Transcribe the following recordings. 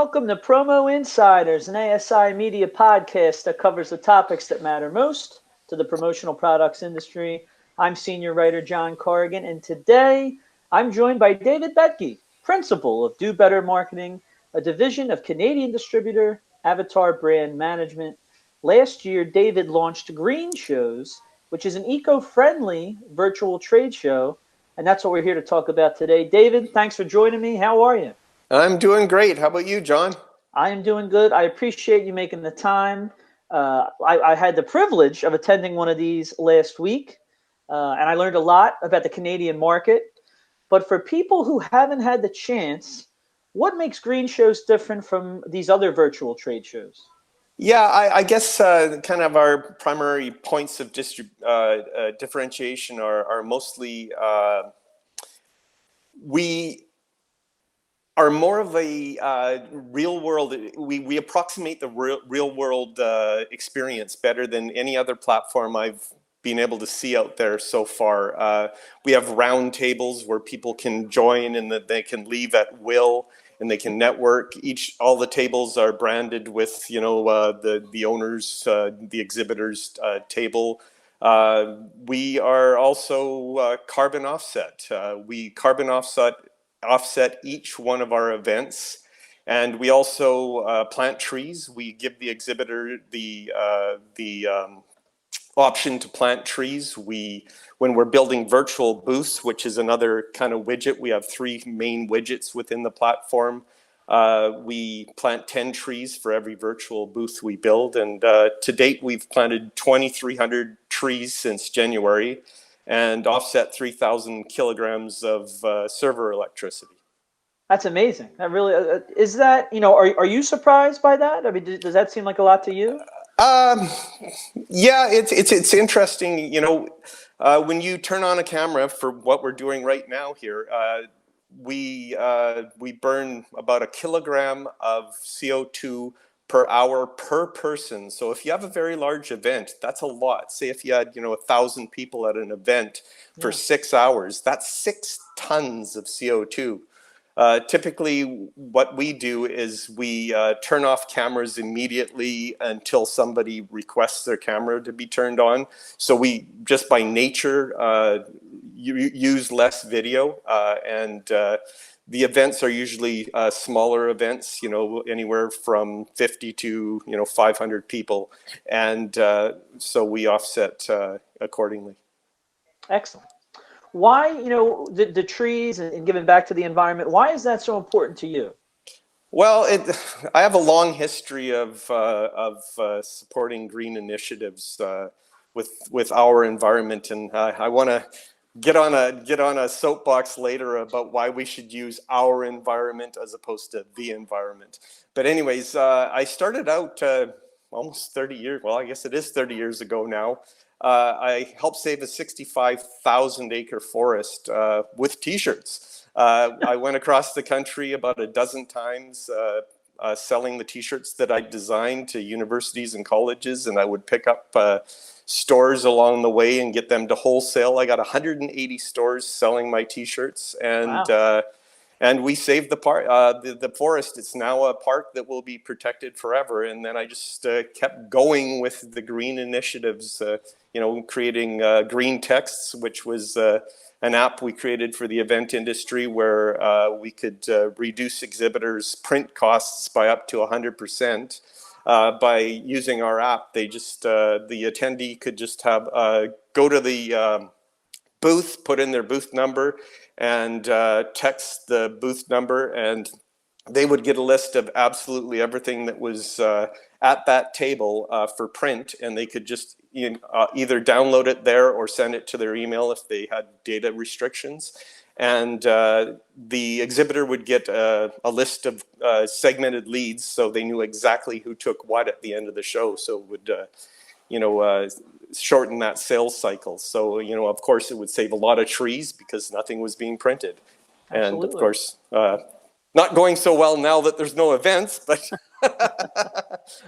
welcome to Promo Insiders, an ASI media podcast that covers the topics that matter most to the promotional products industry. I'm senior writer John Corrigan, and today I'm joined by David Betke, principal of Do Better Marketing, a division of Canadian distributor Avatar Brand Management. Last year, David launched Green Shows, which is an eco-friendly virtual trade show, and that's what we're here to talk about today. David, thanks for joining me. How are you? I'm doing great. How about you, John? I am doing good. I appreciate you making the time. I had the privilege of attending one of these last week, and I learned a lot about the Canadian market. But for people who haven't had the chance, what makes Green Shows different from these other virtual trade shows? Yeah, I guess kind of our primary points of differentiation are mostly we are more of a real world. We approximate the real world experience better than any other platform I've been able to see out there so far. We have round tables where people can join and that they can leave at will and they can network. All the tables are branded with, the owner's, the exhibitor's table. We are also carbon offset. We carbon offset each one of our events, and we also plant trees. We give the exhibitor the option to plant trees. When we're building virtual booths, which is another kind of widget, we have 3 main widgets within the platform. We plant 10 trees for every virtual booth we build, and to date we've planted 2,300 trees since January and offset 3,000 kilograms of server electricity. That's amazing. That really is that. Are you surprised by that? I mean, does that seem like a lot to you? Yeah, it's interesting. When you turn on a camera for what we're doing right now here, we burn about 1 kilogram of CO2 per hour per person. So if you have a very large event, that's a lot. Say if you had 1,000 people at an event for 6 hours, that's 6 tons of CO2. Typically, what we do is we turn off cameras immediately until somebody requests their camera to be turned on. So we just by nature use less video, and the events are usually smaller events, anywhere from 50 to 500 people, and so we offset accordingly. Excellent. Why, the trees and giving back to the environment, why is that so important to you? Well, I have a long history of supporting green initiatives with our environment, and I want to get on a soapbox later about why we should use our environment as opposed to the environment. But anyways, I started out almost 30 years. Well, I guess it is 30 years ago now. I helped save a 65,000 acre forest with T-shirts. I went across the country about a dozen times selling the T-shirts that I designed to universities and colleges, and I would pick up stores along the way and get them to wholesale. I got 180 stores selling my T-shirts, and wow. And we saved the forest. It's now a park that will be protected forever. And then I just kept going with the green initiatives, creating Green Texts, which was an app we created for the event industry where we could reduce exhibitors' print costs by up to 100%. By using our app, the attendee could just go to the booth, put in their booth number, and text the booth number, and they would get a list of absolutely everything that was at that table for print, and they could just either download it there or send it to their email if they had data restrictions. And the exhibitor would get a list of segmented leads, so they knew exactly who took what at the end of the show. So it would shorten that sales cycle. So, of course, it would save a lot of trees because nothing was being printed. Absolutely. And of course, not going so well now that there's no events, but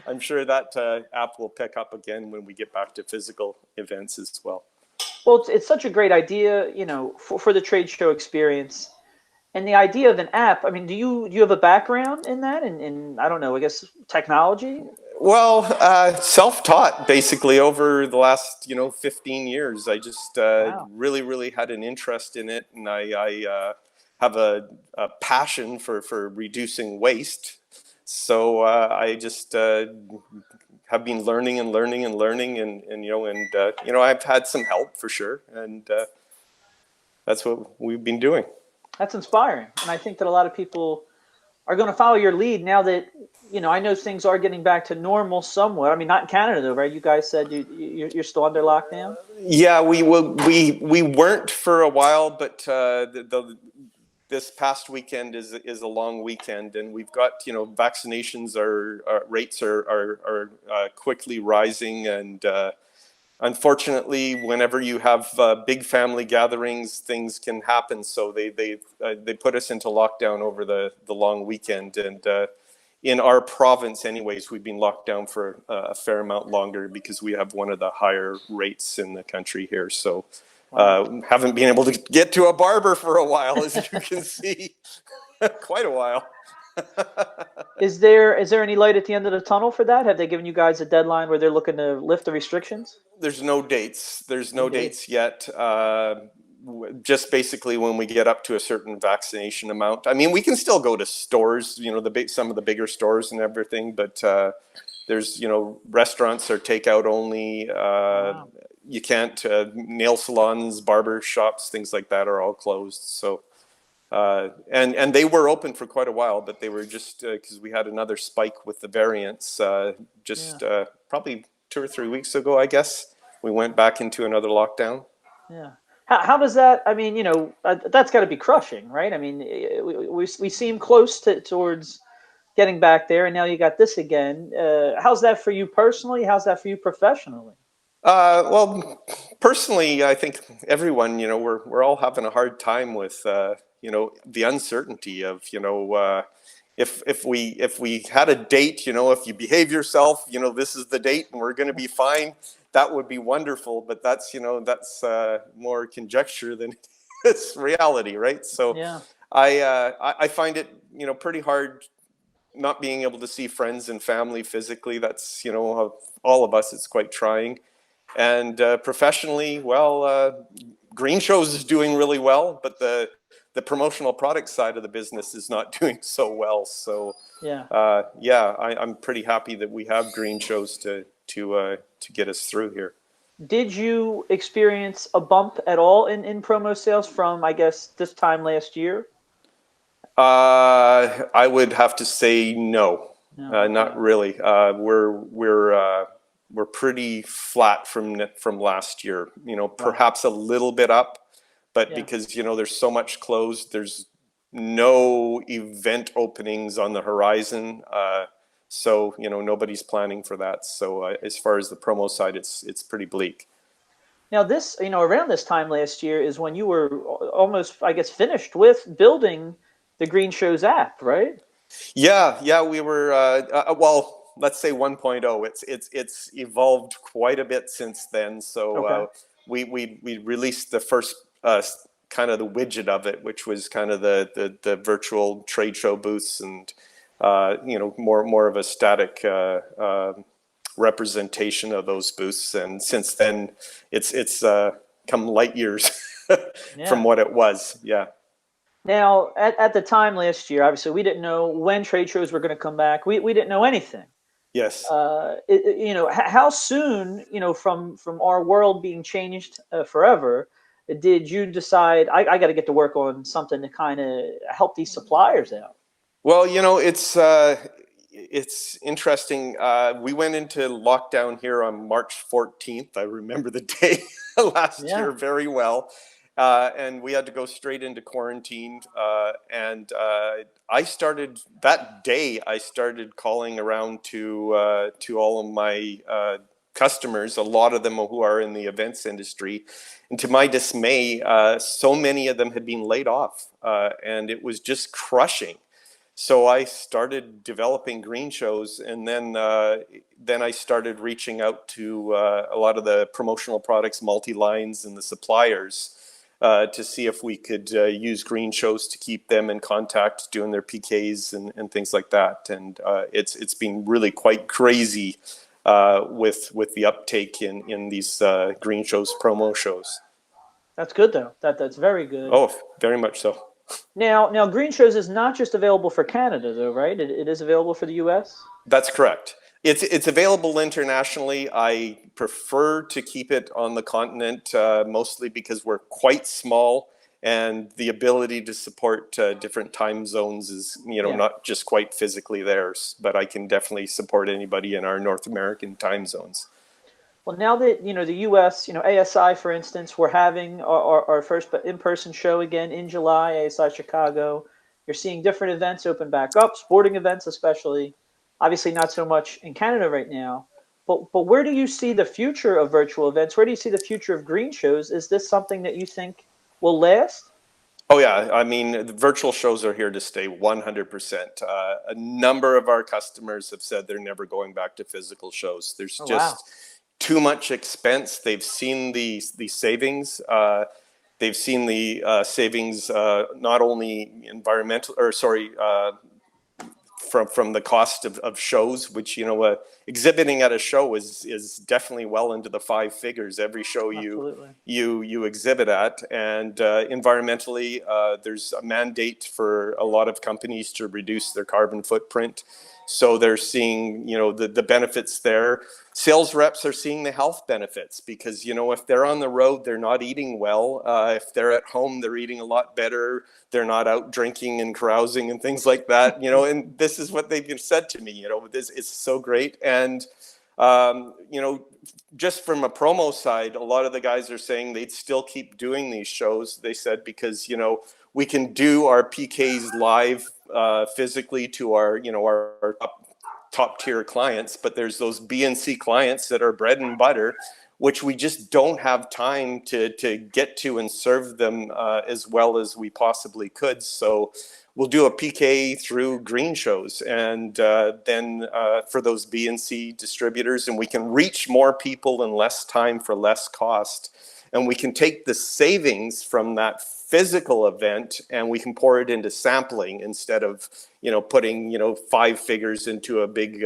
I'm sure that app will pick up again when we get back to physical events as well. Well, it's such a great idea, for the trade show experience. And the idea of an app, I mean, do you have a background in that? In I don't know, I guess technology? Well, self-taught basically over the last 15 years. I just Wow. really had an interest in it, and I have a passion for reducing waste. So I just have been learning and learning and learning, and I've had some help for sure, and that's what we've been doing. That's inspiring. And I think that a lot of people are going to follow your lead now that, I know things are getting back to normal somewhat. I mean, not in Canada though, right? You guys said you're still under lockdown? Yeah, we weren't for a while, but this past weekend is a long weekend, and we've got vaccinations rates are quickly rising, and unfortunately, whenever you have big family gatherings, things can happen. So they put us into lockdown over the long weekend, and in our province, anyways, we've been locked down for a fair amount longer because we have one of the higher rates in the country here. So Wow. haven't been able to get to a barber for a while, as you can see, quite a while. Is there any light at the end of the tunnel for that? Have they given you guys a deadline where they're looking to lift the restrictions? There's no dates. There's No no dates. dates yet. Just basically when we get up to a certain vaccination amount. I mean, we can still go to stores, some of the bigger stores and everything, but there's, restaurants are takeout only. Wow. You can't, nail salons, barber shops, things like that are all closed. So, and they were open for quite a while, but they were just, because we had another spike with the variants, Yeah. probably 2 or 3 weeks ago, I guess, we went back into another lockdown. Yeah. How does that? I mean, that's got to be crushing, right? I mean, we seem close towards getting back there, and now you got this again. How's that for you personally? How's that for you professionally? Well, personally, I think everyone, we're all having a hard time with, the uncertainty of, if we had a date, if you behave yourself, this is the date, and we're going to be fine. That would be wonderful, but that's more conjecture than it's reality, right? So, Yeah. I find it, pretty hard not being able to see friends and family physically. That's all of us. It's quite trying. And professionally, well, Green Shows is doing really well, but the promotional product side of the business is not doing so well. So Yeah. yeah, I'm pretty happy that we have Green Shows to get us through here. Did you experience a bump at all in promo sales from, I guess, this time last year? I would have to say no, No. Okay. not really. We're pretty flat from last year. Wow. Perhaps a little bit up, but Yeah. because there's so much closed, there's no event openings on the horizon. So nobody's planning for that. So as far as the promo side, it's pretty bleak. Now, this, around this time last year is when you were almost, I guess, finished with building the Green Shows app, right? Yeah, we were. Well, let's say 1.0. It's evolved quite a bit since then. So Okay. we released the first kind of the widget of it, which was kind of the virtual trade show booths, and more of a static representation of those booths. And since then, it's come light years from Yeah. what it was. Yeah. Now, at the time last year, obviously, we didn't know when trade shows were going to come back. We didn't know anything. Yes. How soon, from our world being changed forever, did you decide I got to get to work on something to kind of help these suppliers out? Well, it's interesting. We went into lockdown here on March 14th. I remember the day last Yeah. year very well. And we had to go straight into quarantine. And I started that day. I started calling around to all of my customers, a lot of them who are in the events industry. And to my dismay, so many of them had been laid off, and it was just crushing. So I started developing Green Shows, and then I started reaching out to a lot of the promotional products, multi-lines, and the suppliers. to see if we could use green shows to keep them in contact, doing their PKs and things like that. And it's been really quite crazy with the uptake in these green shows, promo shows. That's good though. That's very good. Oh, very much so. Now, Green Shows is not just available for Canada, though, right? It is available for the U.S. That's correct. It's available internationally. I prefer to keep it on the continent, mostly because we're quite small, and the ability to support different time zones is, Yeah. not just quite physically theirs, but I can definitely support anybody in our North American time zones. Well, now that the U.S., ASI, for instance, we're having our first in-person show again in July, ASI Chicago. You're seeing different events open back up, sporting events especially. Obviously, not so much in Canada right now. But where do you see the future of virtual events? Where do you see the future of green shows? Is this something that you think will last? Oh yeah, I mean, the virtual shows are here to stay 100%. A number of our customers have said they're never going back to physical shows. There's Oh, just wow. too much expense. They've seen the savings. They've seen the savings, not only environmental, or sorry, from the cost of shows, which exhibiting at a show is definitely well into the five figures every show Absolutely. you exhibit at. And environmentally, there's a mandate for a lot of companies to reduce their carbon footprint, so they're seeing the benefits there. Sales reps are seeing the health benefits because if they're on the road, they're not eating well. If they're at home, they're eating a lot better. They're not out drinking and carousing and things like that. And this is what they've said to me. This is so great. And just from a promo side, a lot of the guys are saying they'd still keep doing these shows. They said because we can do our PKs live physically to our top tier clients, but there's those B and C clients that are bread and butter, which we just don't have time to get to and serve them as well as we possibly could. So we'll do a PK through green shows, and then for those B and C distributors, and we can reach more people in less time for less cost. And we can take the savings from that physical event and we can pour it into sampling instead of putting five figures into a big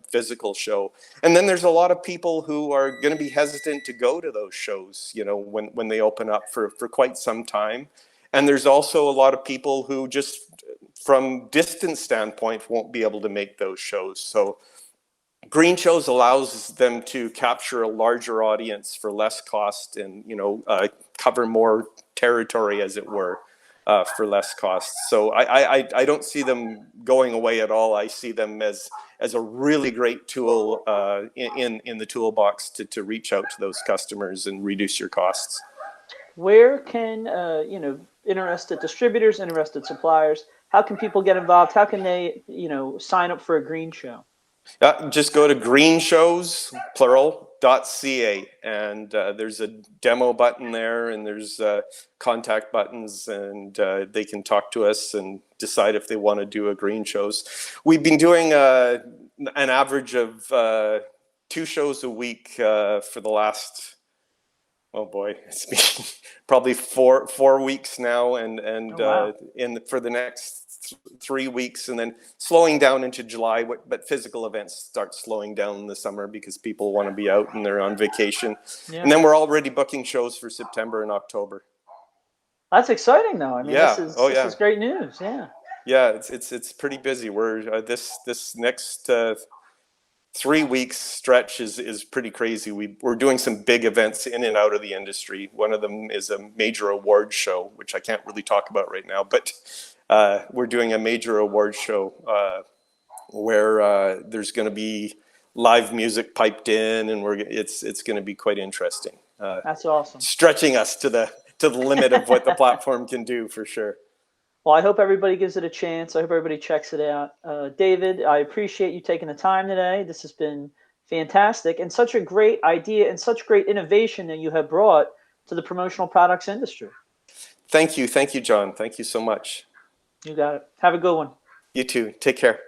physical show. And then there's a lot of people who are going to be hesitant to go to those shows when they open up for quite some time. And there's also a lot of people who just from distance standpoint won't be able to make those shows. So green shows allows them to capture a larger audience for less cost and cover more territory, as it were, for less cost. So I don't see them going away at all. I see them as a really great tool in the toolbox to reach out to those customers and reduce your costs. Where can interested distributors, interested suppliers, how can people get involved? How can they sign up for a green show? Just go to greenshows, plural.ca, and there's a demo button there, and there's contact buttons, and they can talk to us and decide if they want to do a green shows. We've been doing an average of 2 shows a week for the last, oh boy, it's been probably four weeks now, and Oh, wow. for the next 3 weeks, and then slowing down into July. But physical events start slowing down in the summer because people want to be out and they're on vacation. Yeah. And then we're already booking shows for September and October. That's exciting, though. I mean, Yeah. this is great news. Yeah. Yeah, it's pretty busy. We're this next 3 weeks stretch is pretty crazy. We're doing some big events in and out of the industry. One of them is a major award show, which I can't really talk about right now, but we're doing a major award show where there's going to be live music piped in, and it's going to be quite interesting. That's awesome. Stretching us to the limit of what the platform can do, for sure. Well, I hope everybody gives it a chance. I hope everybody checks it out. David, I appreciate you taking the time today. This has been fantastic and such a great idea and such great innovation that you have brought to the promotional products industry. Thank you, John. Thank you so much. You got it. Have a good one. You too. Take care.